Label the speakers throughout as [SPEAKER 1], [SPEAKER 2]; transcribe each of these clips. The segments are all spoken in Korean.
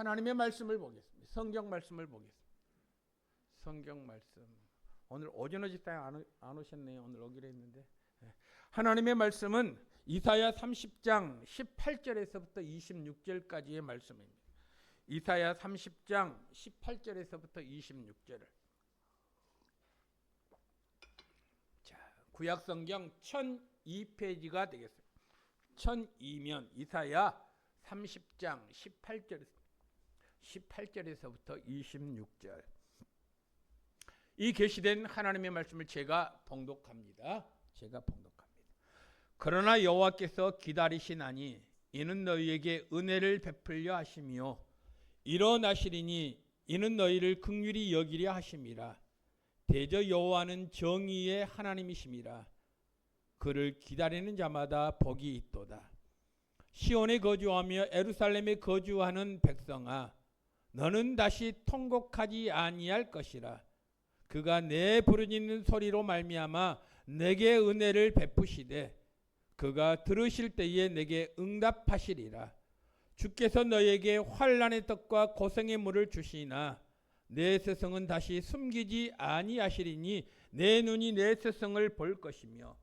[SPEAKER 1] 하나님의 말씀을 보겠습니다. 성경 말씀을 보겠습니다. 성경 말씀. 오늘 오전에 집사님 안 오셨네요. 오늘 오기로 했는데. 하나님의 말씀은 이사야 30장 18절에서부터 26절까지의 말씀입니다. 이사야 30장 18절에서부터 26절. 자, 구약 성경 1002페이지가 되겠습니다. 1002면 이사야 30장 18절에서부터 26절. 이 계시된 하나님의 말씀을 제가 봉독합니다. 그러나 여호와께서 기다리시나니 이는 너희에게 은혜를 베풀려 하시며 일어나시리니 이는 너희를 긍휼히 여기려 하심이라. 대저 여호와는 정의의 하나님이심이라. 그를 기다리는 자마다 복이 있도다. 시온에 거주하며 예루살렘에 거주하는 백성아, 너는 다시 통곡하지 아니할 것이라. 그가 내 부르짖는 소리로 말미암아 내게 은혜를 베푸시되 그가 들으실 때에 내게 응답하시리라. 주께서 너에게 환난의 떡과 고생의 물을 주시나 내 세성은 다시 숨기지 아니하시리니 내 눈이 내 세성을 볼 것이며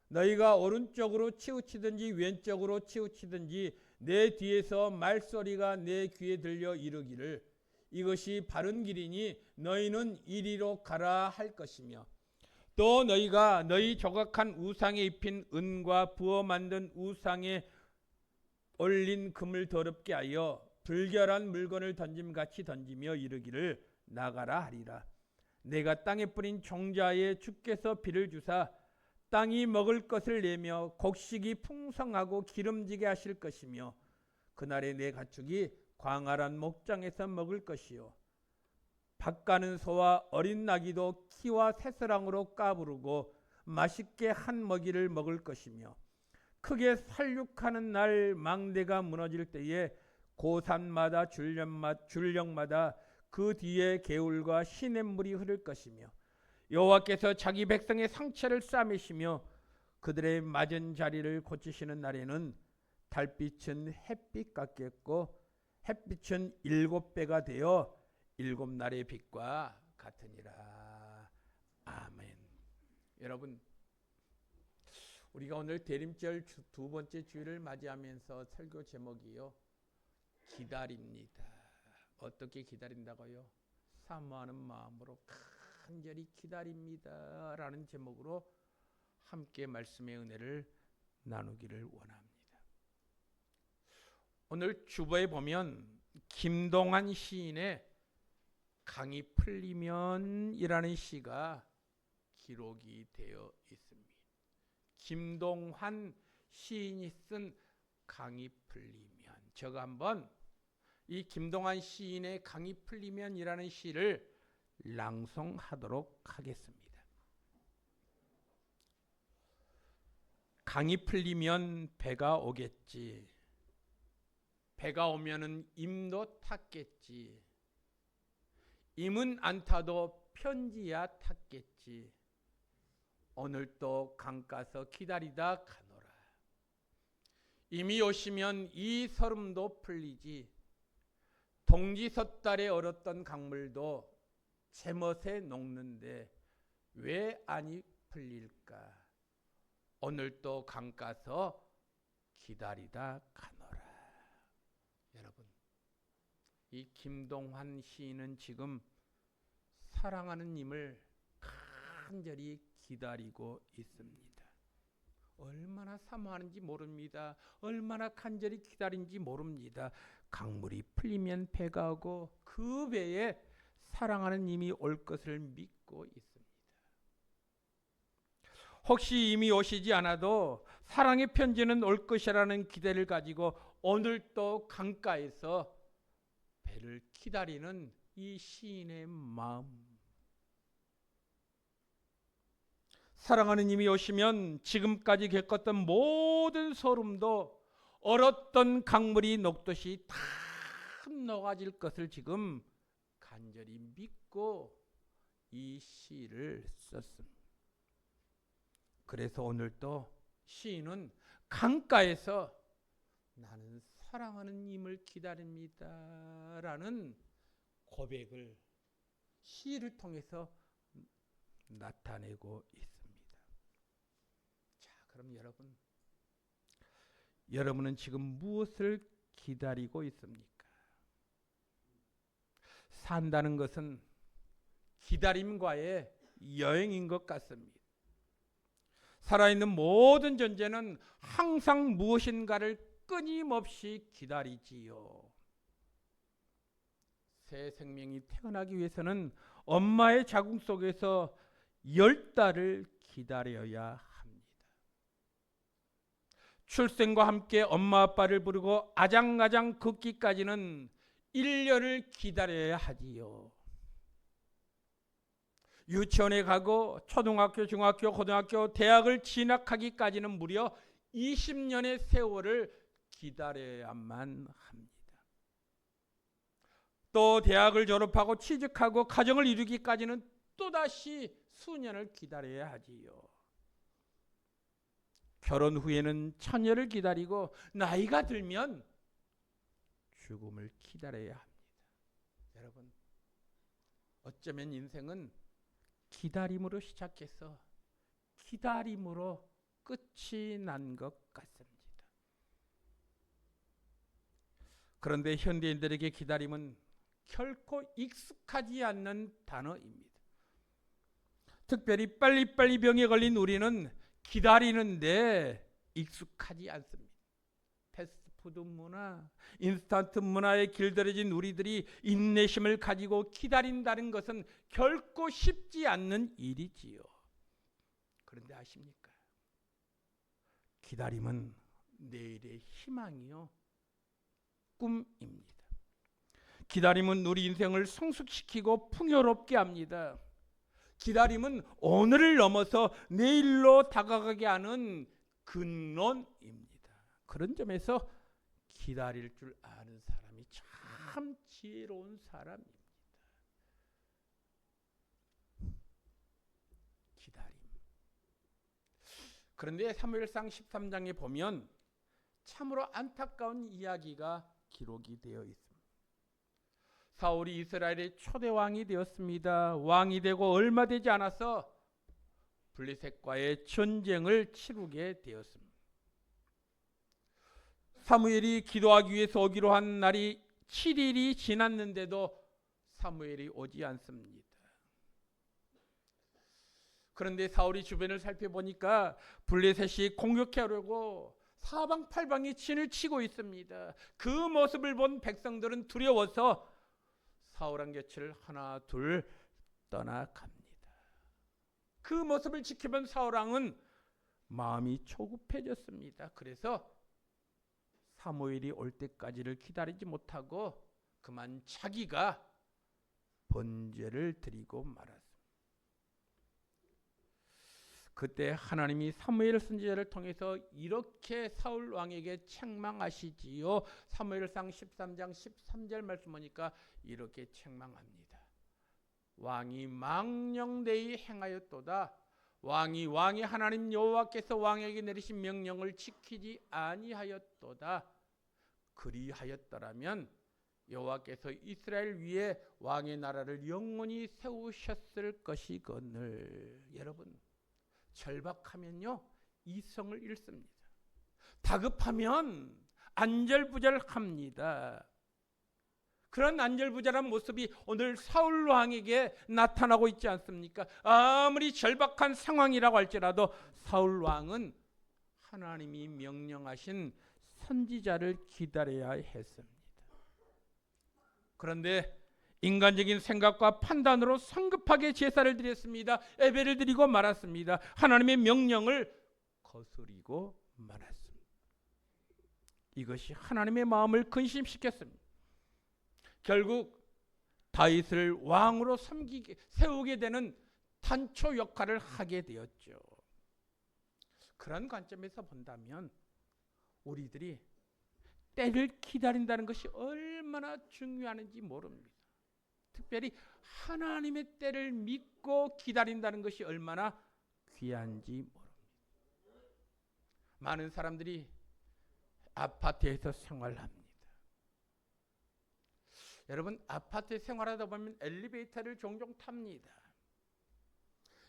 [SPEAKER 1] 너희가 오른쪽으로 치우치든지 왼쪽으로 치우치든지 내 뒤에서 말소리가 내 귀에 들려 이르기를 이것이 바른 길이니 너희는 이리로 가라 할 것이며 또 너희가 너희 조각한 우상에 입힌 은과 부어 만든 우상에 올린 금을 더럽게 하여 불결한 물건을 던짐같이 던지며 이르기를 나가라 하리라. 내가 땅에 뿌린 종자에 주께서 비를 주사 땅이 먹을 것을 내며 곡식이 풍성하고 기름지게 하실 것이며 그날에 내 가축이 광활한 목장에서 먹을 것이요 밭가는 소와 어린 나귀도 키와 새스랑으로 까부르고 맛있게 한 먹이를 먹을 것이며 크게 살육하는 날 망대가 무너질 때에 고산마다 줄령마다 그 뒤에 개울과 시냇물이 흐를 것이며 여호와께서 자기 백성의 상처를 싸매시며 그들의 맞은 자리를 고치시는 날에는 달빛은 햇빛 같겠고 햇빛은 7배가 되어 7날의 빛과 같으니라. 아멘. 여러분, 우리가 오늘 대림절 두 번째 주일을 맞이하면서 설교 제목이요, 기다립니다. 어떻게 기다린다고요? 사모하는 마음으로 간절히 기다립니다 라는 제목으로 함께 말씀의 은혜를 나누기를 원합니다. 오늘 주보에 보면 김동환 시인의 강이 풀리면 이라는 시가 기록이 되어 있습니다. 김동환 시인이 쓴 강이 풀리면, 제가 한번 이 김동환 시인의 강이 풀리면 이라는 시를 낭송하도록 하겠습니다. 강이 풀리면 배가 오겠지. 배가 오면은 임도 탔겠지. 임은 안 타도 편지야 탔겠지. 오늘 또 강가서 기다리다 가노라. 임이 오시면 이 설움도 풀리지. 동지 섣달에 얼었던 강물도 제멋에 녹는데 왜 아니 풀릴까? 오늘 또 강가서 기다리다 가노라. 여러분, 이 김동환 시인은 지금 사랑하는 님을 간절히 기다리고 있습니다. 얼마나 사모하는지 모릅니다. 얼마나 간절히 기다린지 모릅니다. 강물이 풀리면 배가 오고 그 배에 사랑하는 님이 올 것을 믿고 있습니다. 혹시 이미 오시지 않아도 사랑의 편지는 올 것이라는 기대를 가지고 오늘 또 강가에서 배를 기다리는 이 시인의 마음. 사랑하는 님이 오시면 지금까지 겪었던 모든 소름도 얼었던 강물이 녹듯이 다 녹아질 것을 지금 간절히 믿고 이 시를 썼습니다. 그래서 오늘 또 시인은 강가에서 나는 사랑하는 님을 기다립니다. 라는 고백을 시를 통해서 나타내고 있습니다. 자, 그럼 여러분은 지금 무엇을 기다리고 있습니까? 산다는 것은 기다림과의 여행인 것 같습니다. 살아있는 모든 존재는 항상 무엇인가를 끊임없이 기다리지요. 새 생명이 태어나기 위해서는 엄마의 자궁 속에서 10달을 기다려야 합니다. 출생과 함께 엄마 아빠를 부르고 아장아장 걷기까지는 1년을 기다려야 하지요. 유치원에 가고 초등학교, 중학교, 고등학교, 대학을 진학하기까지는 무려 20년의 세월을 기다려야만 합니다. 또 대학을 졸업하고 취직하고 가정을 이루기까지는 또다시 수년을 기다려야 하지요. 결혼 후에는 처녀를 기다리고 나이가 들면 죽음을 기다려야 합니다. 여러분, 어쩌면 인생은 기다림으로 시작해서 기다림으로 끝이 난 것 같습니다. 그런데 현대인들에게 기다림은 결코 익숙하지 않는 단어입니다. 특별히 빨리빨리 병에 걸린 우리는 기다리는데 익숙하지 않습니다. 패스트푸드 문화, 인스턴트 문화에 길들여진 우리들이 인내심을 가지고 기다린다는 것은 결코 쉽지 않는 일이지요. 그런데 아십니까? 기다림은 내일의 희망이요, 꿈입니다. 기다림은 우리 인생을 성숙시키고 풍요롭게 합니다. 기다림은 오늘을 넘어서 내일로 다가가게 하는 근원입니다. 그런 점에서 기다릴 줄 아는 사람이 참 지혜로운 사람입니다. 기다림. 그런데 사무엘상 13장에 보면 참으로 안타까운 이야기가 기록이 되어 있습니다. 사울이 이스라엘의 초대 왕이 되었습니다. 왕이 되고 얼마 되지 않아서 블레셋과의 전쟁을 치르게 되었습니다. 사무엘이 기도하기 위해서 오기로 한 날이 7일이 지났는데도 사무엘이 오지 않습니다. 그런데 사울이 주변을 살펴보니까 블레셋이 공격하려고 사방팔방이 진을 치고 있습니다. 그 모습을 본 백성들은 두려워서 사울왕 곁을 하나 둘 떠나갑니다. 그 모습을 지켜본 사울왕은 마음이 조급해졌습니다. 그래서 사무엘이 올 때까지를 기다리지 못하고 그만 자기가 번제를 드리고 말았습니다. 그때 하나님이 사무엘 선지자를 통해서 이렇게 사울 왕에게 책망하시지요. 사무엘상 13장 13절 말씀 보니까 이렇게 책망합니다. 왕이 망령되이 행하였도다. 왕이 하나님 여호와께서 왕에게 내리신 명령을 지키지 아니하였도다. 그리하였더라면 여호와께서 이스라엘 위에 왕의 나라를 영원히 세우셨을 것이거늘. 여러분, 절박하면요 이성을 잃습니다. 다급하면 안절부절합니다. 그런 안절부절한 모습이 오늘 사울 왕에게 나타나고 있지 않습니까? 아무리 절박한 상황이라고 할지라도 사울 왕은 하나님이 명령하신 선지자를 기다려야 했습니다. 그런데 인간적인 생각과 판단으로 성급하게 제사를 드렸습니다. 예배를 드리고 말았습니다. 하나님의 명령을 거스리고 말았습니다. 이것이 하나님의 마음을 근심시켰습니다. 결국 다윗을 왕으로 세우게 되는 단초 역할을 하게 되었죠. 그런 관점에서 본다면 우리들이 때를 기다린다는 것이 얼마나 중요한지 모릅니다. 특별히 하나님의 때를 믿고 기다린다는 것이 얼마나 귀한지 모릅니다. 많은 사람들이 아파트에서 생활합니다. 여러분, 아파트에 생활하다 보면 엘리베이터를 종종 탑니다.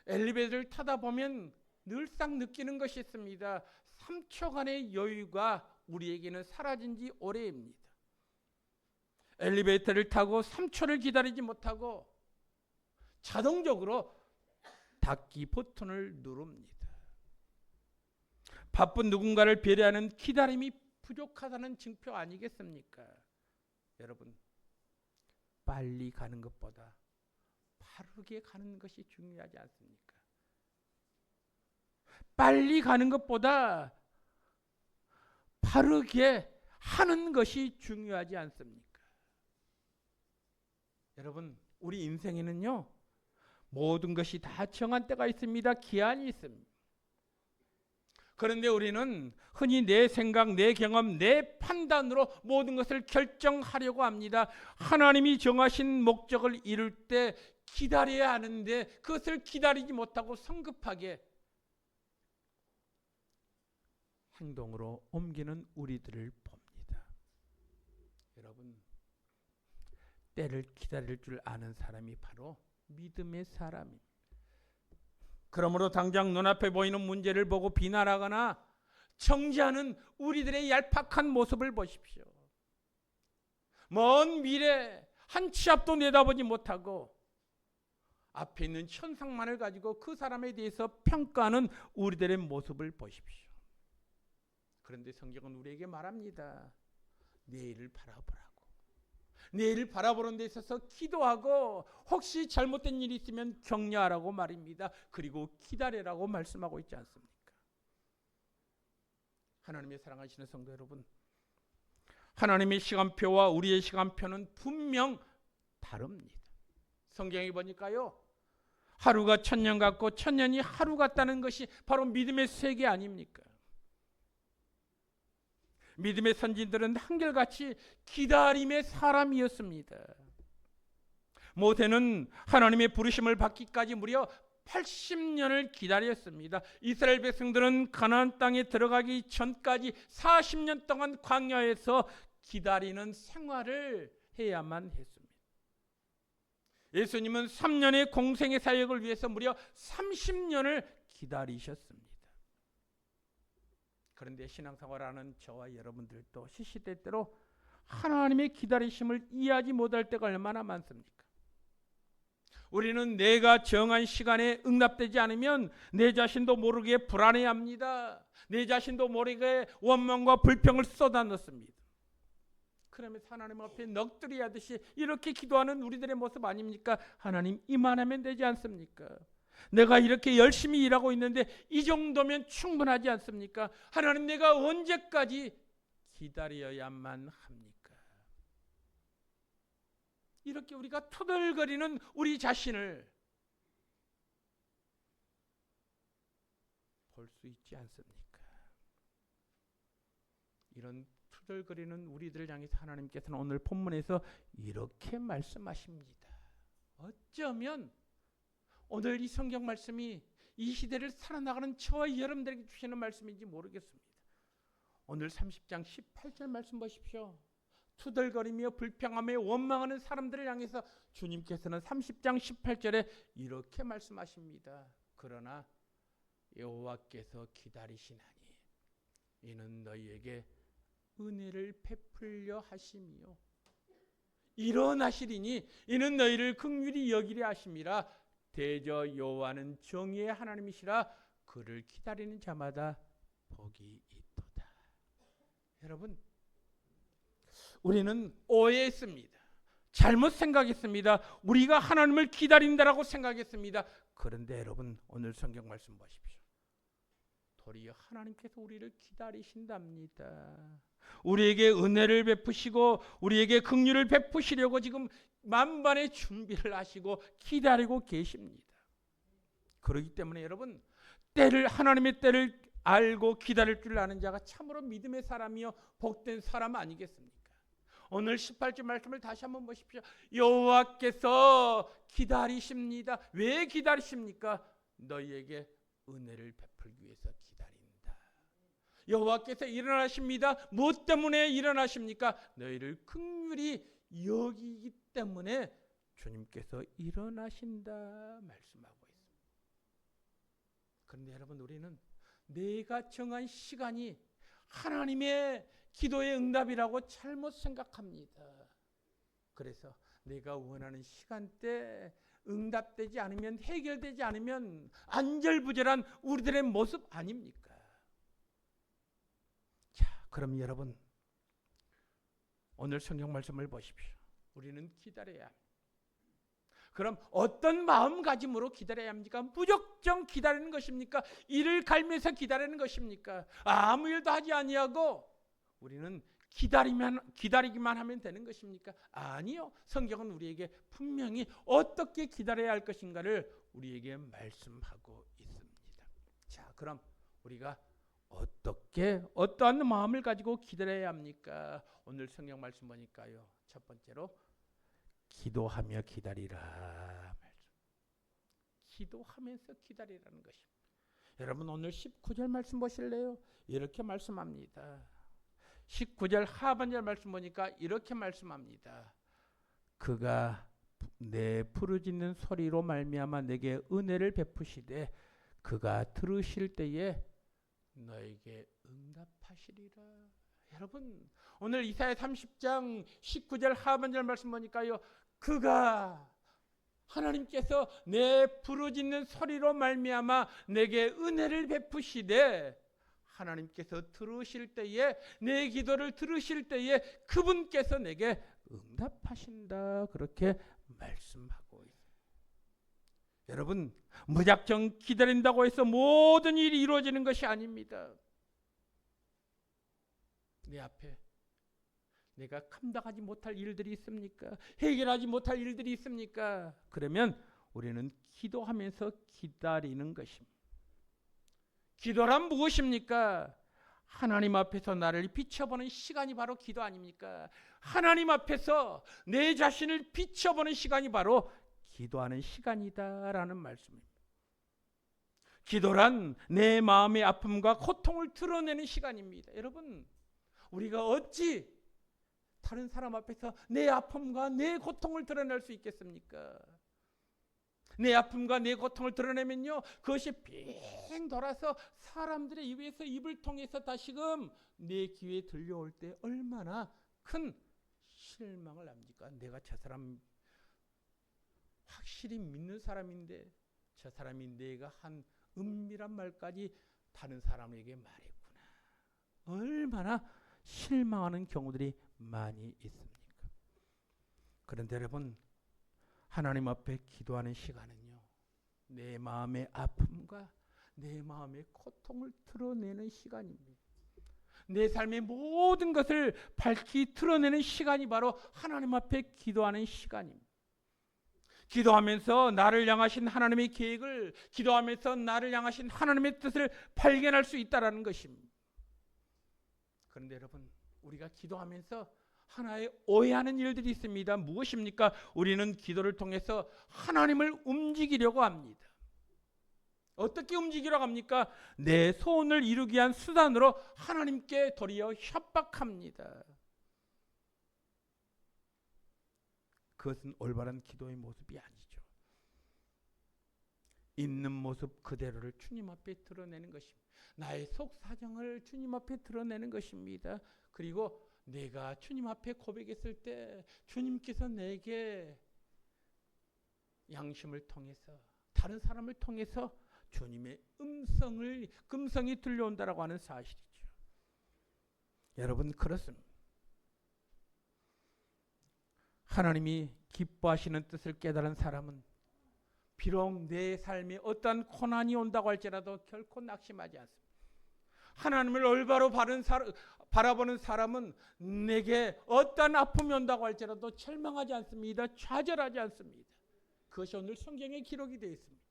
[SPEAKER 1] 엘리베이터를 타다 보면 늘상 느끼는 것이 있습니다. 3초간의 여유가 우리에게는 사라진 지 오래입니다. 엘리베이터를 타고 3초를 기다리지 못하고 자동적으로 닫기 버튼을 누릅니다. 바쁜 누군가를 배려하는 기다림이 부족하다는 증표 아니겠습니까? 여러분, 빨리 가는 것보다 빠르게 가는 것이 중요하지 않습니까? 빨리 가는 것보다 빠르게 하는 것이 중요하지 않습니까? 여러분, 우리 인생에는요, 모든 것이 다 정한 때가 있습니다. 기한이 있습니다. 그런데 우리는 흔히 내 생각, 내 경험, 내 판단으로 모든 것을 결정하려고 합니다. 하나님이 정하신 목적을 이룰 때 기다려야 하는데 그것을 기다리지 못하고 성급하게 행동으로 옮기는 우리들을 봅니다. 여러분, 때를 기다릴 줄 아는 사람이 바로 믿음의 사람입니다. 그러므로 당장 눈앞에 보이는 문제를 보고 비난하거나 정죄하는 우리들의 얄팍한 모습을 보십시오. 먼 미래 한 치 앞도 내다보지 못하고 앞에 있는 현상만을 가지고 그 사람에 대해서 평가하는 우리들의 모습을 보십시오. 그런데 성경은 우리에게 말합니다. 내일을 바라보라고. 내일을 바라보는 데 있어서 기도하고 혹시 잘못된 일이 있으면 격려하라고 말입니다. 그리고 기다리라고 말씀하고 있지 않습니까? 하나님의 사랑하시는 성도 여러분, 하나님의 시간표와 우리의 시간표는 분명 다릅니다. 성경에 보니까요, 하루가 1000년 같고 1000년이 하루 같다는 것이 바로 믿음의 세계 아닙니까? 믿음의 선진들은 한결같이 기다림의 사람이었습니다. 모세는 하나님의 부르심을 받기까지 무려 80년을 기다렸습니다. 이스라엘 백성들은 가나안 땅에 들어가기 전까지 40년 동안 광야에서 기다리는 생활을 해야만 했습니다. 예수님은 3년의 공생의 사역을 위해서 무려 30년을 기다리셨습니다. 그런데 신앙생활하는 저와 여러분들도 시시때때로 하나님의 기다리심을 이해하지 못할 때가 얼마나 많습니까? 우리는 내가 정한 시간에 응답되지 않으면 내 자신도 모르게 불안해합니다. 내 자신도 모르게 원망과 불평을 쏟아넣습니다. 그러면서 하나님 앞에 넋두리 하듯이 이렇게 기도하는 우리들의 모습 아닙니까? 하나님, 이만하면 되지 않습니까? 내가 이렇게 열심히 일하고 있는데 이 정도면 충분하지 않습니까? 하나님, 내가 언제까지 기다려야만 합니까? 이렇게 우리가 투덜거리는 우리 자신을 볼 수 있지 않습니까? 이런 투덜거리는 우리들을 향해서 하나님께서는 오늘 본문에서 이렇게 말씀하십니다. 어쩌면 오늘 이 성경 말씀이 이 시대를 살아나가는 저와 여러분들에게 주시는 말씀인지 모르겠습니다. 오늘 30장 18절 말씀 보십시오. 투덜거리며 불평하며 원망하는 사람들을 향해서 주님께서는 30장 18절에 이렇게 말씀하십니다. 그러나 여호와께서 기다리시나니 이는 너희에게 은혜를 베풀려 하심이요 일어나시리니 이는 너희를 긍휼히 여기려 하심이라. 대저 여호와는 정의의 하나님이시라. 그를 기다리는 자마다 복이 있도다. 여러분, 우리는 오해했습니다. 잘못 생각했습니다. 우리가 하나님을 기다린다라고 생각했습니다. 그런데 여러분, 오늘 성경 말씀 보십시오. 도리어 하나님께서 우리를 기다리신답니다. 우리에게 은혜를 베푸시고 우리에게 긍휼을 베푸시려고 지금 만반의 준비를 하시고 기다리고 계십니다. 그렇기 때문에 여러분, 하나님의 때를 알고 기다릴 줄 아는 자가 참으로 믿음의 사람이요 복된 사람 아니겠습니까? 오늘 18절 말씀을 다시 한번 보십시오. 여호와께서 기다리십니다. 왜 기다리십니까? 너희에게 은혜를 베풀기 위해서 기다린다. 여호와께서 일어나십니다. 무엇 때문에 일어나십니까? 너희를 긍휼히 여기기 때문에 주님께서 일어나신다 말씀하고 있습니다. 그런데 여러분, 우리는 내가 정한 시간이 하나님의 기도의 응답이라고 잘못 생각합니다. 그래서 내가 원하는 시간대 응답되지 않으면, 해결되지 않으면 안절부절한 우리들의 모습 아닙니까? 자, 그럼 여러분, 오늘 성경 말씀을 보십시오. 우리는 기다려야 합니다. 그럼 어떤 마음가짐으로 기다려야 합니까? 무작정 기다리는 것입니까? 이를 갈면서 기다리는 것입니까? 아무 일도 하지 아니하고 우리는 기다리기만 하면 되는 것입니까? 아니요. 성경은 우리에게 분명히 어떻게 기다려야 할 것인가를 우리에게 말씀하고 있습니다. 자, 그럼 우리가 어떠한 마음을 가지고 기다려야 합니까? 오늘 성경 말씀 보니까요, 첫 번째로 기도하며 기다리라. 기도하면서 기다리라는 것입니다. 여러분, 오늘 19절 말씀 보실래요? 이렇게 말씀합니다. 19절 하반절 말씀 보니까 이렇게 말씀합니다. 그가 내 부르짖는 소리로 말미암아 내게 은혜를 베푸시되 그가 들으실 때에 너에게 응답하시리라. 여러분, 오늘 이사야 30장 19절 하반절 말씀 보니까요, 그가 하나님께서 내 부르짖는 소리로 말미암아 내게 은혜를 베푸시되 하나님께서 들으실 때에, 내 기도를 들으실 때에 그분께서 내게 응답하신다, 그렇게 말씀하고 있습니다. 여러분, 무작정 기다린다고 해서 모든 일이 이루어지는 것이 아닙니다. 내 앞에 내가 감당하지 못할 일들이 있습니까? 해결하지 못할 일들이 있습니까? 그러면 우리는 기도하면서 기다리는 것입니다. 기도란 무엇입니까? 하나님 앞에서 나를 비춰보는 시간이 바로 기도 아닙니까? 하나님 앞에서 내 자신을 비춰보는 시간이 바로 기도하는 시간이다라는 말씀입니다. 기도란 내 마음의 아픔과 고통을 드러내는 시간입니다. 여러분, 우리가 어찌 다른 사람 앞에서 내 아픔과 내 고통을 드러낼 수 있겠습니까? 내 아픔과 내 고통을 드러내면요, 그것이 빙 돌아서 사람들의 입에서, 입을 통해서 다시금 내 귀에 들려올 때 얼마나 큰 실망을 합니까? 내가 저 사람 확실히 믿는 사람인데 저 사람이 내가 한 은밀한 말까지 다른 사람에게 말했구나. 얼마나 실망하는 경우들이 많이 있습니까? 그런데 여러분, 하나님 앞에 기도하는 시간은요, 내 마음의 아픔과 내 마음의 고통을 드러내는 시간입니다. 내 삶의 모든 것을 밝히 드러내는 시간이 바로 하나님 앞에 기도하는 시간입니다. 기도하면서 나를 향하신 하나님의 계획을, 기도하면서 나를 향하신 하나님의 뜻을 발견할 수 있다는 것입니다. 그런데 여러분, 우리가 기도하면서 하나의 오해하는 일들이 있습니다. 무엇입니까? 우리는 기도를 통해서 하나님을 움직이려고 합니다. 어떻게 움직이려고 합니까? 내 소원을 이루기 위한 수단으로 하나님께 도리어 협박합니다. 그것은 올바른 기도의 모습이 아니죠. 있는 모습 그대로를 주님 앞에 드러내는 것입니다. 나의 속 사정을 주님 앞에 드러내는 것입니다. 그리고 내가 주님 앞에 고백했을 때 주님께서 내게 양심을 통해서, 다른 사람을 통해서 주님의 음성이 들려온다라고 하는 사실이죠. 여러분, 그렇습니다. 하나님이 기뻐하시는 뜻을 깨달은 사람은 비록 내 삶에 어떠한 고난이 온다고 할지라도 결코 낙심하지 않습니다. 하나님을 올바로 바라보는 사람은 내게 어떠한 아픔이 온다고 할지라도 절망하지 않습니다. 좌절하지 않습니다. 그것이 오늘 성경에 기록이 되어 있습니다.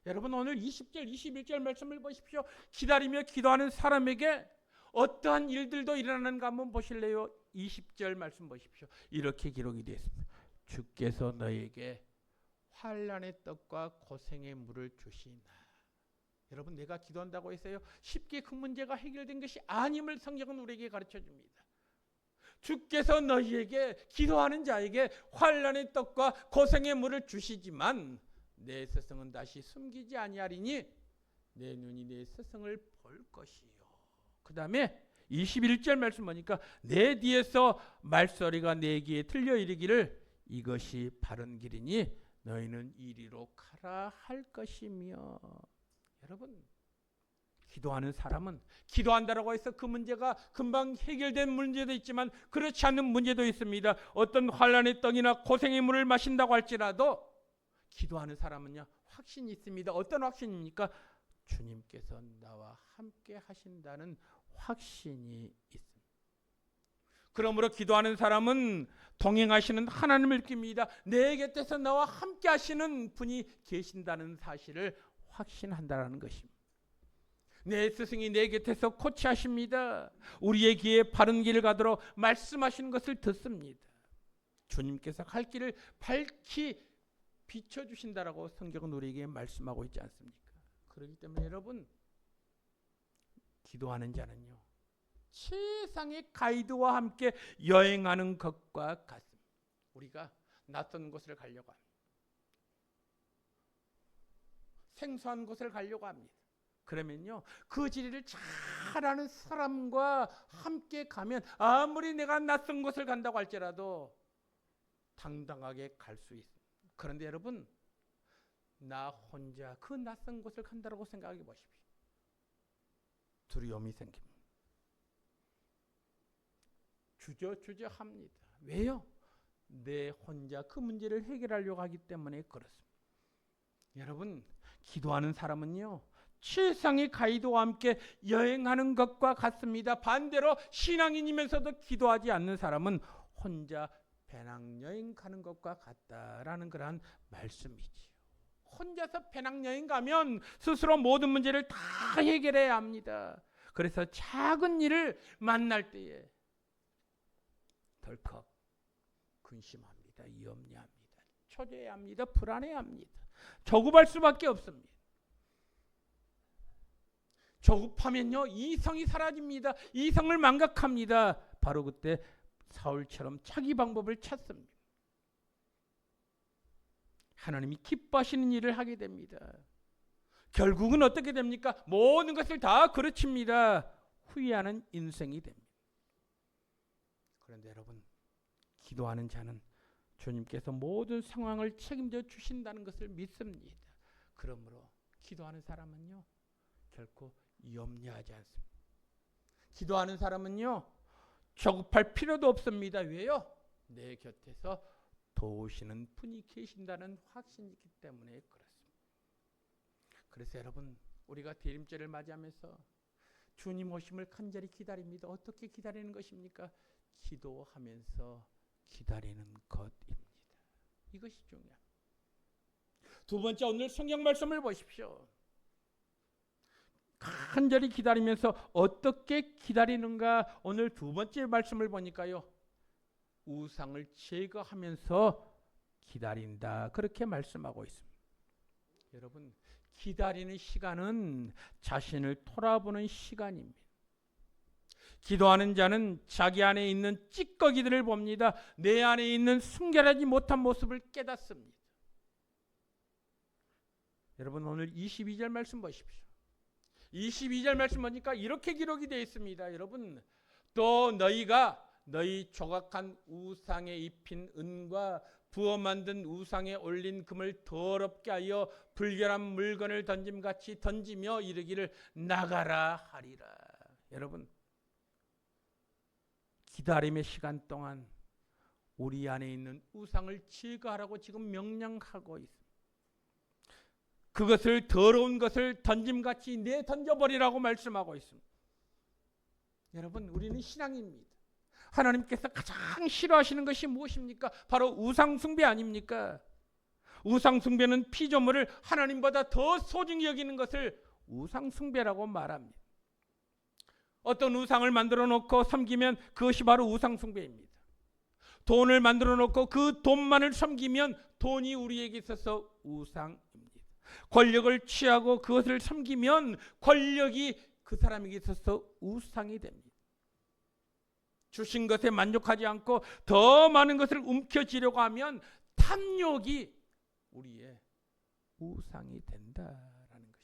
[SPEAKER 1] 여러분, 오늘 20절, 21절 말씀을 보십시오. 기다리며 기도하는 사람에게 어떠한 일들도 일어나는가 한번 보실래요? 20절 말씀 보십시오. 이렇게 기록이 되어 있습니다. 주께서 너에게 환난의 떡과 고생의 물을 주시나. 여러분, 내가 기도한다고 해서요 쉽게 그 문제가 해결된 것이 아님을 성경은 우리에게 가르쳐 줍니다. 주께서 너희에게 기도하는 자에게 환난의 떡과 고생의 물을 주시지만 내 스승은 다시 숨기지 아니하리니 내 눈이 내 스승을 볼 것이요. 그 다음에 21절 말씀 보니까 내 뒤에서 말소리가 내 귀에 들려 이르기를 이것이 바른 길이니 너희는 이리로 가라 할 것이며. 여러분, 기도하는 사람은 기도한다라고 해서 그 문제가 금방 해결된 문제도 있지만 그렇지 않은 문제도 있습니다. 어떤 환난의 떡이나 고생의 물을 마신다고 할지라도 기도하는 사람은요, 확신이 있습니다. 어떤 확신입니까? 주님께서 나와 함께 하신다는 확신이 있습니다. 그러므로 기도하는 사람은 동행하시는 하나님을 느낍니다. 내 곁에서 나와 함께 하시는 분이 계신다는 사실을 확신한다는 것입니다. 내 스승이 내 곁에서 코치하십니다. 우리의 귀에 바른 길을 가도록 말씀하시는 것을 듣습니다. 주님께서 갈 길을 밝히 비춰주신다라고 성경은 우리에게 말씀하고 있지 않습니까? 그렇기 때문에 여러분, 기도하는 자는요, 세상의 가이드와 함께 여행하는 것과 같습니다. 우리가 낯선 곳을 가려고 합니다. 생소한 곳을 가려고 합니다. 그러면요, 그 지리를 잘 아는 사람과 함께 가면 아무리 내가 낯선 곳을 간다고 할지라도 당당하게 갈 수 있습니다. 그런데 여러분, 나 혼자 그 낯선 곳을 간다고 생각해 보십시오. 두려움이 생깁니다. 주저주저합니다. 왜요? 내 혼자 그 문제를 해결하려고 하기 때문에 그렇습니다. 여러분, 기도하는 사람은요, 세상의 가이드와 함께 여행하는 것과 같습니다. 반대로 신앙인이면서도 기도하지 않는 사람은 혼자 배낭여행 가는 것과 같다라는 그러한 말씀이지요. 혼자서 배낭여행 가면 스스로 모든 문제를 다 해결해야 합니다. 그래서 작은 일을 만날 때에 덜컥 근심합니다. 염려합니다. 초조해합니다. 불안해합니다. 조급할 수밖에 없습니다. 조급하면요, 이성이 사라집니다. 이성을 망각합니다. 바로 그때 사울처럼 자기 방법을 찾습니다. 하나님이 기뻐하시는 일을 하게 됩니다. 결국은 어떻게 됩니까? 모든 것을 다 그르칩니다. 후회하는 인생이 됩니다. 그런데 여러분, 기도하는 자는 주님께서 모든 상황을 책임져 주신다는 것을 믿습니다. 그러므로 기도하는 사람은요, 결코 염려하지 않습니다. 기도하는 사람은요, 조급할 필요도 없습니다. 왜요? 내 곁에서 도우시는 분이 계신다는 확신이 있기 때문에 그렇습니다. 그래서 여러분, 우리가 대림절을 맞이하면서 주님 오심을 간절히 기다립니다. 어떻게 기다리는 것입니까? 기도하면서 기다리는 것입니다. 이것이 중요합니다. 두 번째, 오늘 성경 말씀을 보십시오. 간절히 기다리면서 어떻게 기다리는가? 오늘 두 번째 말씀을 보니까요, 우상을 제거하면서 기다린다, 그렇게 말씀하고 있습니다. 여러분, 기다리는 시간은 자신을 돌아보는 시간입니다. 기도하는 자는 자기 안에 있는 찌꺼기들을 봅니다. 내 안에 있는 순결하지 못한 모습을 깨닫습니다. 여러분, 오늘 22절 말씀 보십시오. 22절 말씀 보니까 이렇게 기록이 되어 있습니다. 여러분, 또 너희가 너희 조각한 우상에 입힌 은과 부어 만든 우상에 올린 금을 더럽게 하여 불결한 물건을 던짐같이 던지며 이르기를 나가라 하리라. 여러분, 기다림의 시간 동안 우리 안에 있는 우상을 제거하라고 지금 명령하고 있습니다. 그것을, 더러운 것을 던짐같이 내던져버리라고 말씀하고 있습니다. 여러분, 우리는 신앙입니다. 하나님께서 가장 싫어하시는 것이 무엇입니까? 바로 우상 숭배 아닙니까? 우상 숭배는 피조물을 하나님보다 더 소중히 여기는 것을 우상 숭배라고 말합니다. 어떤 우상을 만들어 놓고 섬기면 그것이 바로 우상 숭배입니다. 돈을 만들어 놓고 그 돈만을 섬기면 돈이 우리에게 있어서 우상입니다. 권력을 취하고 그것을 섬기면 권력이 그 사람에게 있어서 우상이 됩니다. 주신 것에 만족하지 않고 더 많은 것을 움켜쥐려고 하면 탐욕이 우리의 우상이 된다라는 것입니다.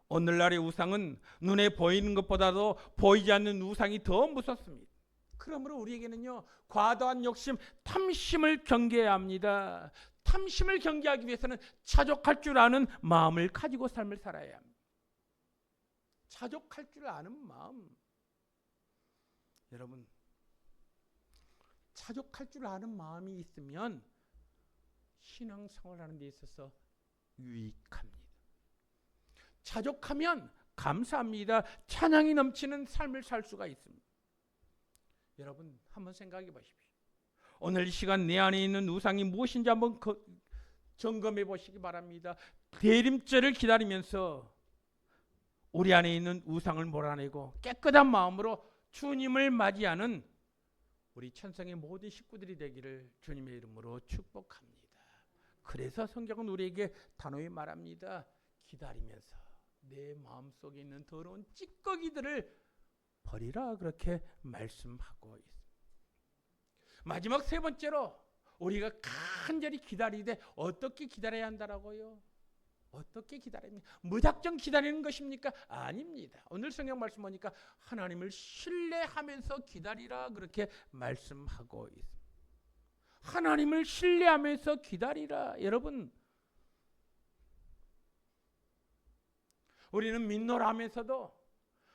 [SPEAKER 1] 오늘날의 우상은 눈에 보이는 것보다도 보이지 않는 우상이 더 무섭습니다. 그러므로 우리에게는요, 과도한 욕심, 탐심을 경계해야 합니다. 탐심을 경계하기 위해서는 자족할 줄 아는 마음을 가지고 삶을 살아야 합니다. 자족할 줄 아는 마음. 여러분, 자족할 줄 아는 마음이 있으면 신앙생활하는 데 있어서 유익합니다. 자족하면 감사합니다. 찬양이 넘치는 삶을 살 수가 있습니다. 여러분, 한번 생각해 보십시오. 오늘 이 시간 내 안에 있는 우상이 무엇인지 한번 점검해 보시기 바랍니다. 대림절을 기다리면서 우리 안에 있는 우상을 몰아내고 깨끗한 마음으로 주님을 맞이하는 우리 천성의 모든 식구들이 되기를 주님의 이름으로 축복합니다. 그래서 성경은 우리에게 단호히 말합니다. 기다리면서 내 마음속에 있는 더러운 찌꺼기들을 버리라, 그렇게 말씀하고 있습니다. 마지막 세 번째로 우리가 간절히 기다리되 어떻게 기다려야 한다라고요? 어떻게 기다립니까? 무작정 기다리는 것입니까? 아닙니다. 오늘 성경 말씀 보니까 하나님을 신뢰하면서 기다리라, 그렇게 말씀하고 있습니다. 하나님을 신뢰하면서 기다리라. 여러분, 우리는 믿노라 하면서도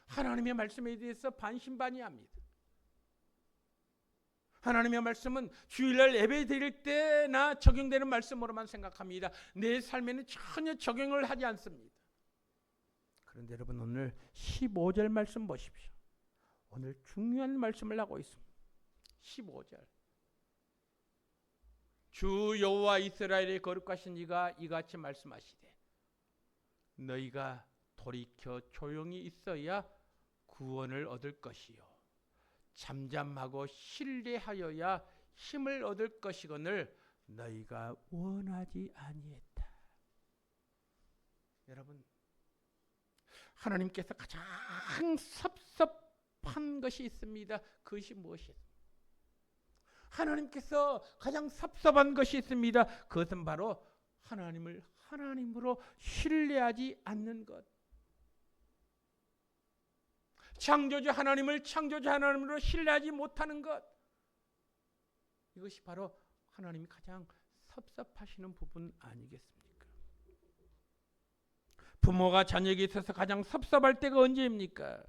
[SPEAKER 1] 하나님의 말씀에 대해서 반신반의합니다. 하나님의 말씀은 주일날 예배 드릴 때나 적용되는 말씀으로만 생각합니다. 내 삶에는 전혀 적용을 하지 않습니다. 그런데 여러분, 오늘 15절 말씀 보십시오. 오늘 중요한 말씀을 하고 있습니다. 15절. 주 여호와 이스라엘의 거룩하신 이가 이같이 말씀하시되 너희가 돌이켜 조용히 있어야 구원을 얻을 것이요 잠잠하고 신뢰하여야 힘을 얻을 것이거늘 너희가 원하지 아니했다. 여러분, 하나님께서 가장 섭섭한 것이 있습니다. 그것이 무엇이에요? 하나님께서 가장 섭섭한 것이 있습니다. 그것은 바로 하나님을 하나님으로 신뢰하지 않는 것. 창조주 하나님을 창조주 하나님으로 신뢰하지 못하는 것. 이것이 바로 하나님이 가장 섭섭하시는 부분 아니겠습니까? 부모가 자녀에게 있어서 가장 섭섭할 때가 언제입니까?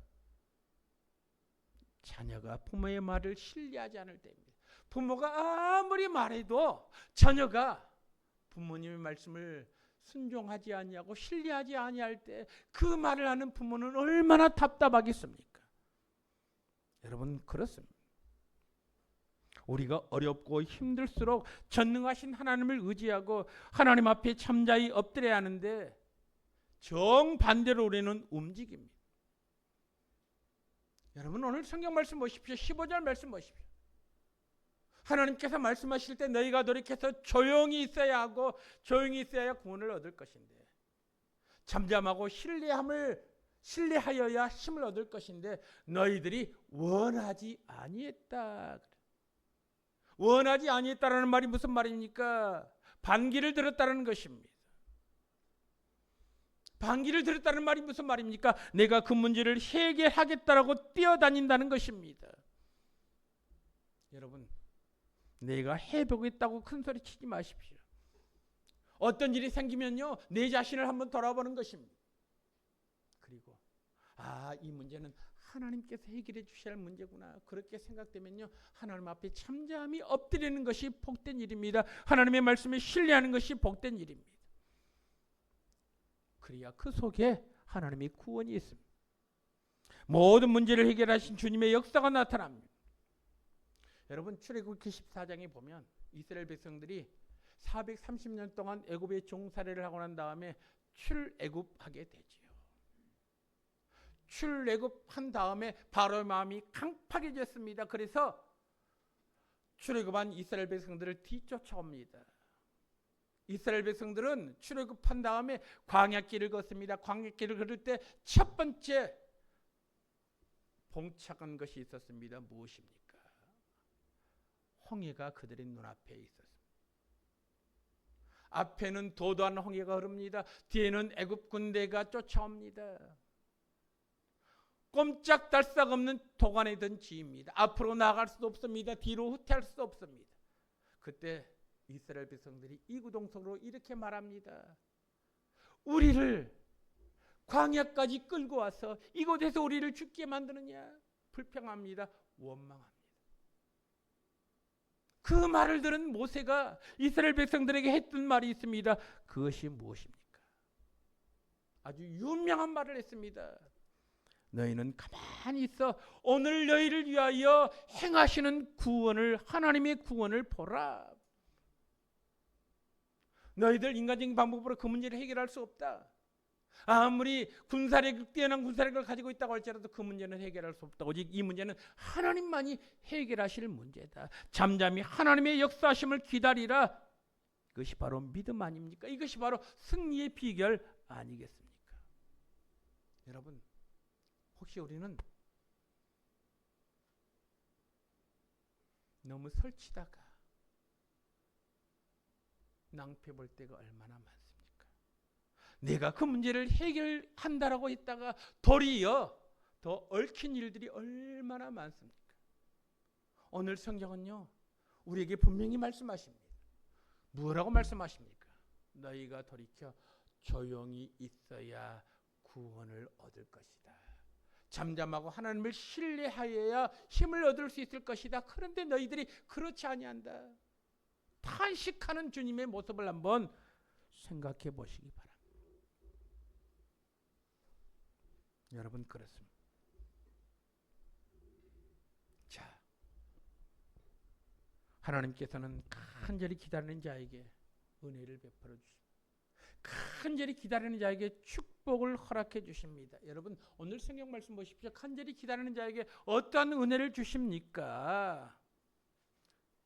[SPEAKER 1] 자녀가 부모의 말을 신뢰하지 않을 때입니다. 부모가 아무리 말해도 자녀가 부모님의 말씀을 순종하지 아니하고 신뢰하지 아니할 때 그 말을 하는 부모는 얼마나 답답하겠습니까? 여러분, 그렇습니다. 우리가 어렵고 힘들수록 전능하신 하나님을 의지하고 하나님 앞에 잠자히 엎드려야 하는데 정반대로 우리는 움직입니다. 여러분, 오늘 성경 말씀 보십시오. 15절 말씀 보십시오. 하나님께서 말씀하실 때 너희가 돌이켜서 조용히 있어야 하고 조용히 있어야 구원을 얻을 것인데 잠잠하고 신뢰하여야 힘을 얻을 것인데 너희들이 원하지 아니했다. 원하지 아니했다라는 말이 무슨 말입니까? 반기를 들었다는 것입니다. 반기를 들었다는 말이 무슨 말입니까? 내가 그 문제를 해결하겠다라고 뛰어다닌다는 것입니다. 여러분, 내가 해보겠다고 큰소리 치지 마십시오. 어떤 일이 생기면요, 내 자신을 한번 돌아보는 것입니다. 그리고 이 문제는 하나님께서 해결해 주셔야 할 문제구나, 그렇게 생각되면요, 하나님 앞에 잠잠히 엎드리는 것이 복된 일입니다. 하나님의 말씀에 신뢰하는 것이 복된 일입니다. 그래야 그 속에 하나님의 구원이 있습니다. 모든 문제를 해결하신 주님의 역사가 나타납니다. 여러분, 출애굽기 14장에 보면 이스라엘 백성들이 430년 동안 애굽의 종살이를 하고 난 다음에 출애굽하게 되지요. 출애굽한 다음에 바로의 마음이 강팍해졌습니다. 그래서 출애굽한 이스라엘 백성들을 뒤쫓아옵니다. 이스라엘 백성들은 출애굽한 다음에 광야길을 걷습니다. 광야길을 걸을 때 첫 번째 봉착한 것이 있었습니다. 무엇입니까? 홍해가 그들의 눈앞에 있었습니다. 앞에는 도도한 홍해가 흐릅니다. 뒤에는 애굽 군대가 쫓아옵니다. 꼼짝달싹 없는 도간에 든 지입니다. 앞으로 나아갈 수도 없습니다. 뒤로 후퇴할 수도 없습니다. 그때 이스라엘 백성들이 이구동성으로 이렇게 말합니다. 우리를 광야까지 끌고 와서 이곳에서 우리를 죽게 만드느냐? 불평합니다. 원망합니다. 그 말을 들은 모세가 이스라엘 백성들에게 했던 말이 있습니다. 그것이 무엇입니까? 아주 유명한 말을 했습니다. 너희는 가만히 있어 오늘 너희를 위하여 행하시는 구원을, 하나님의 구원을 보라. 너희들 인간적인 방법으로 그 문제를 해결할 수 없다. 아무리 뛰어난 군사력을 가지고 있다고 할지라도 그 문제는 해결할 수 없다. 오직 이 문제는 하나님만이 해결하실 문제다. 잠잠히 하나님의 역사하심을 기다리라. 이것이 바로 믿음 아닙니까? 이것이 바로 승리의 비결 아니겠습니까? 여러분, 혹시 우리는 너무 설치다가 낭패 볼 때가 얼마나 많습니까? 내가 그 문제를 해결한다라고 했다가 도리어 더 얽힌 일들이 얼마나 많습니까? 오늘 성경은요, 우리에게 분명히 말씀하십니다. 뭐라고 말씀하십니까? 너희가 돌이켜 조용히 있어야 구원을 얻을 것이다. 잠잠하고 하나님을 신뢰하여야 힘을 얻을 수 있을 것이다. 그런데 너희들이 그렇지 아니한다. 탄식하는 주님의 모습을 한번 생각해 보시기 바랍니다. 여러분, 그렇습니다. 자, 하나님께서는 간절히 기다리는 자에게 은혜를 베풀어 주십니다. 간절히 기다리는 자에게 축복을 허락해 주십니다. 여러분, 오늘 성경 말씀 보십시오. 간절히 기다리는 자에게 어떠한 은혜를 주십니까?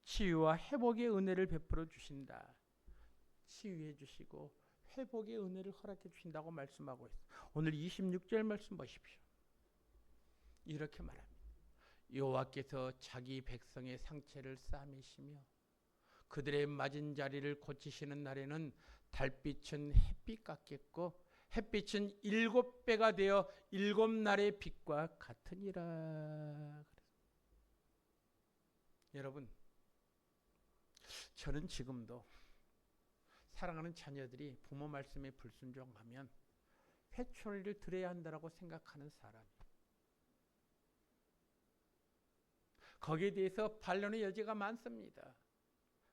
[SPEAKER 1] 치유와 회복의 은혜를 베풀어 주신다. 치유해 주시고 회복의 은혜를 허락해 주신다고 말씀하고 있어요. 오늘 26절 말씀 보십시오. 이렇게 말합니다. 여호와께서 자기 백성의 상처를 싸매시며 그들의 맞은 자리를 고치시는 날에는 달빛은 햇빛 같겠고 햇빛은 7배가 되어 7날의 빛과 같으니라. 여러분, 저는 지금도 사랑하는 자녀들이 부모 말씀에 불순종하면 회초리를 들여야 한다고 생각하는 사람이에요. 거기에 대해서 반론의 여지가 많습니다.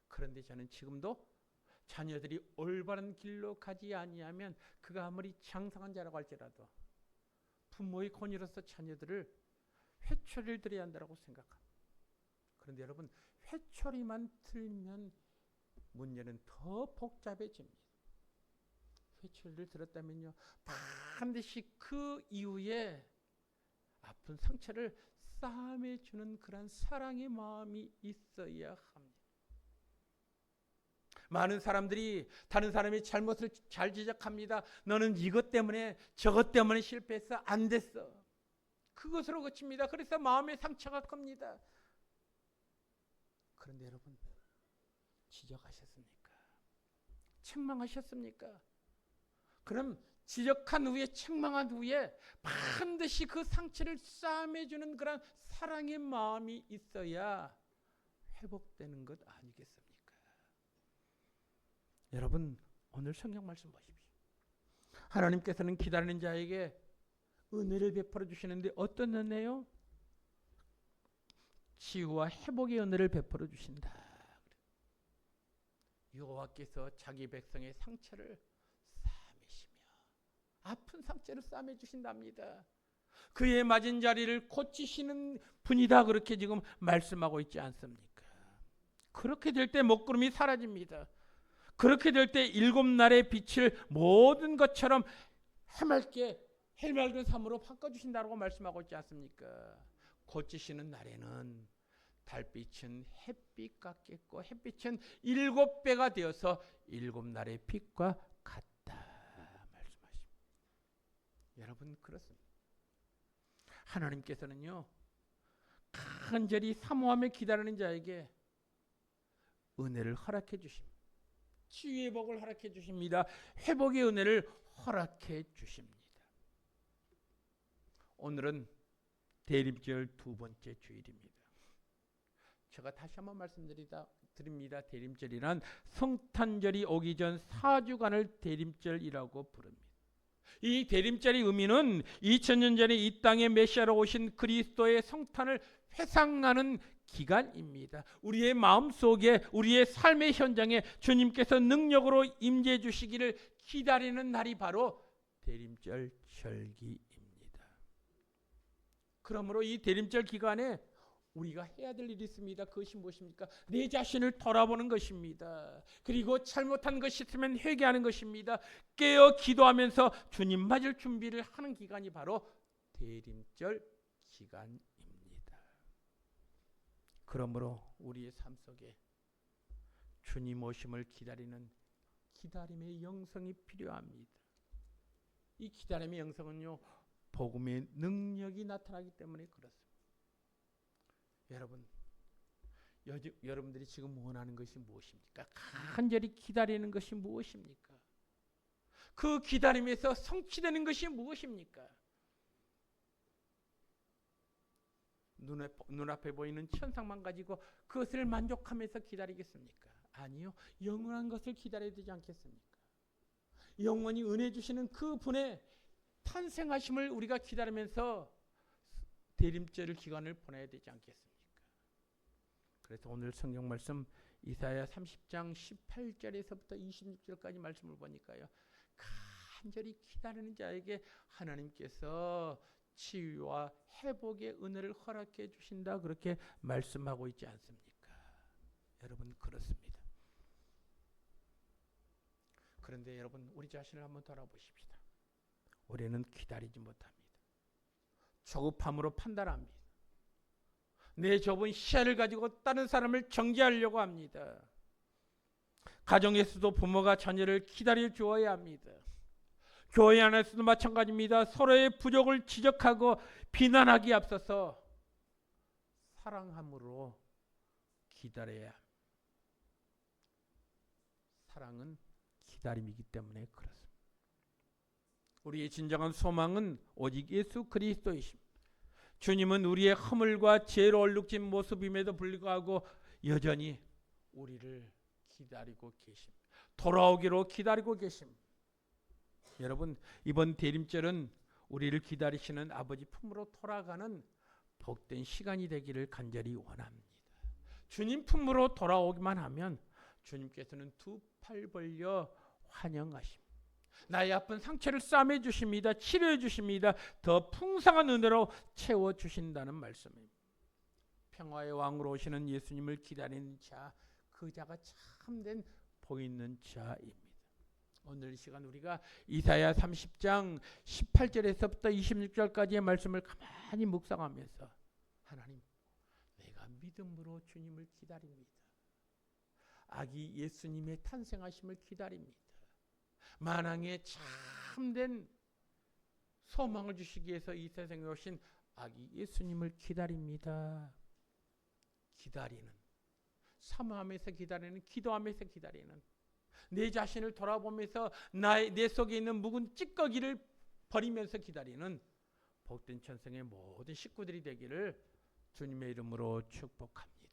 [SPEAKER 1] 그런데 저는 지금도 자녀들이 올바른 길로 가지 아니하면 그가 아무리 장성한 자라고 할지라도 부모의 권위로서 자녀들을 회초리를 들여야 한다고 생각합니다. 그런데 여러분, 회초리만 들면 문제는 더 복잡해집니다. 회초리를 들었다면요, 반드시 그 이후에 아픈 상처를 싸매주는 그런 사랑의 마음이 있어야 합니다. 많은 사람들이 다른 사람의 잘못을 잘 지적합니다. 너는 이것 때문에 저것 때문에 실패했어, 안 됐어. 그것으로 그칩니다. 그래서 마음의 상처가 큽니다. 그런데 여러분, 지적하셨습니까? 책망하셨습니까? 그럼 지적한 후에, 책망한 후에 반드시 그 상처를 싸매주는 그런 사랑의 마음이 있어야 회복되는 것 아니겠습니까? 여러분, 오늘 성경 말씀 보십시오. 하나님께서는 기다리는 자에게 은혜를 베풀어 주시는데 어떤 은혜요? 치유와 회복의 은혜를 베풀어 주신다. 여호와께서 자기 백성의 상처를 싸매시며 아픈 상처를 싸매 주신답니다. 그의 맞은 자리를 고치시는 분이다, 그렇게 지금 말씀하고 있지 않습니까? 그렇게 될 때 먹구름이 사라집니다. 그렇게 될 때 7날의 빛을 모든 것처럼 해맑은 삶으로 바꿔주신다고 말씀하고 있지 않습니까? 고치시는 날에는 달빛은 햇빛 같겠고 햇빛은 7배가 되어서 7날의 빛과 같다 말씀하십니다. 여러분, 그렇습니다. 하나님께서는요, 간절히 사모하며 기다리는 자에게 은혜를 허락해 주십니다. 치유의 복을 허락해 주십니다. 회복의 은혜를 허락해 주십니다. 오늘은 대림절 두 번째 주일입니다. 제가 다시 한번 말씀드립니다. 대림절이란 성탄절이 오기 전 4주간을 대림절이라고 부릅니다. 이 대림절의 의미는 2000년 전에 이 땅에 메시아로 오신 그리스도의 성탄을 회상하는 기간입니다. 우리의 마음속에, 우리의 삶의 현장에 주님께서 능력으로 임재해 주시기를 기다리는 날이 바로 대림절 절기입니다. 그러므로 이 대림절 기간에 우리가 해야 될 일이 있습니다. 그것이 무엇입니까? 내 자신을 돌아보는 것입니다. 그리고 잘못한 것이 있으면 회개하는 것입니다. 깨어 기도하면서 주님 맞을 준비를 하는 기간이 바로 대림절 기간입니다. 그러므로 우리의 삶 속에 주님 오심을 기다리는 기다림의 영성이 필요합니다. 이 기다림의 영성은요, 복음의 능력이 나타나기 때문에 그렇습니다. 여러분들이 지금 원하는 것이 무엇입니까? 간절히 기다리는 것이 무엇입니까? 그 기다림에서 성취되는 것이 무엇입니까? 눈앞에 보이는 천상만 가지고 그것을 만족하면서 기다리겠습니까? 아니요. 영원한 것을 기다려야 되지 않겠습니까? 영원히 은혜 주시는 그 분의 탄생하심을 우리가 기다리면서 대림절 기간을 보내야 되지 않겠습니까? 그래서 오늘 성경 말씀 이사야 30장 18절에서부터 26절까지 말씀을 보니까요, 간절히 기다리는 자에게 하나님께서 치유와 회복의 은혜를 허락해 주신다, 그렇게 말씀하고 있지 않습니까? 여러분, 그렇습니다. 그런데 여러분, 우리 자신을 한번 돌아보십시다. 우리는 기다리지 못합니다. 조급함으로 판단합니다. 내 좁은 시야를 가지고 다른 사람을 정죄하려고 합니다. 가정에서도 부모가 자녀를 기다려 주어야 합니다. 교회 안에서도 마찬가지입니다. 서로의 부족을 지적하고 비난하기에 앞서서 사랑함으로 기다려야 합니다. 사랑은 기다림이기 때문에 그렇습니다. 우리의 진정한 소망은 오직 예수 그리스도이십니다. 주님은 우리의 허물과 죄로 얼룩진 모습임에도 불구하고 여전히 우리를 기다리고 계십니다. 돌아오기로 기다리고 계십니다. 여러분, 이번 대림절은 우리를 기다리시는 아버지 품으로 돌아가는 복된 시간이 되기를 간절히 원합니다. 주님 품으로 돌아오기만 하면 주님께서는 두 팔 벌려 환영하십니다. 나의 아픈 상처를 싸매 주십니다. 치료해 주십니다. 더 풍성한 은혜로 채워 주신다는 말씀입니다. 평화의 왕으로 오시는 예수님을 기다리는 자, 그 자가 참된 복 있는 자입니다. 오늘 이 시간 우리가 이사야 30장 18절에서부터 26절까지의 말씀을 가만히 묵상하면서, 하나님, 내가 믿음으로 주님을 기다립니다. 아기 예수님의 탄생하심을 기다립니다. 만왕의 참된 소망을 주시기 위해서 이 세상에 오신 아기 예수님을 기다립니다. 기다리는, 사모하면서 기다리는, 기도하면서 기다리는, 내 자신을 돌아보면서 내 속에 있는 묵은 찌꺼기를 버리면서 기다리는 복된 천성의 모든 식구들이 되기를 주님의 이름으로 축복합니다.